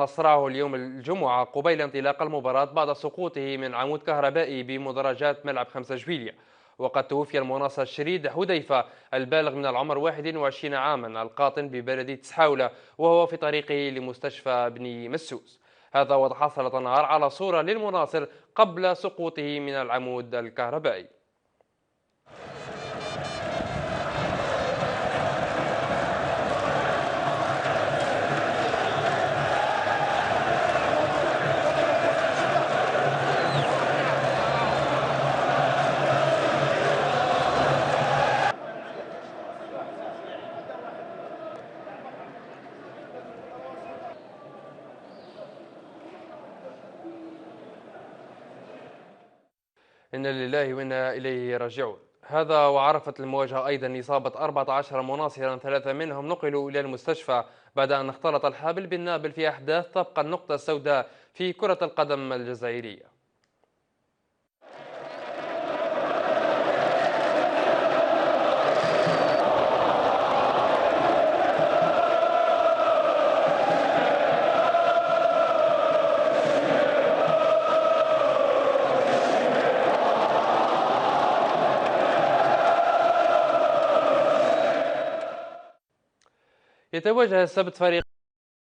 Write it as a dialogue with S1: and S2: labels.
S1: أسرعه اليوم الجمعة قبيل انطلاق المباراة بعد سقوطه من عمود كهربائي بمدرجات ملعب 5 جويلية. وقد توفي المناصر شريد حذيفة البالغ من العمر 21 عاما القاطن ببلدية سحاولة وهو في طريقه لمستشفى بني مسوس. هذا وتحصلت النهار على صورة للمناصر قبل سقوطه من العمود الكهربائي. إنا لله وإنا إليه راجعون. هذا وعرفت المواجهة أيضا إصابة 14 مناصرا، ثلاثة منهم نقلوا إلى المستشفى بعد أن اختلط الحابل بالنابل في أحداث تبقى النقطة السوداء في كرة القدم الجزائرية. يتواجه السبت فريق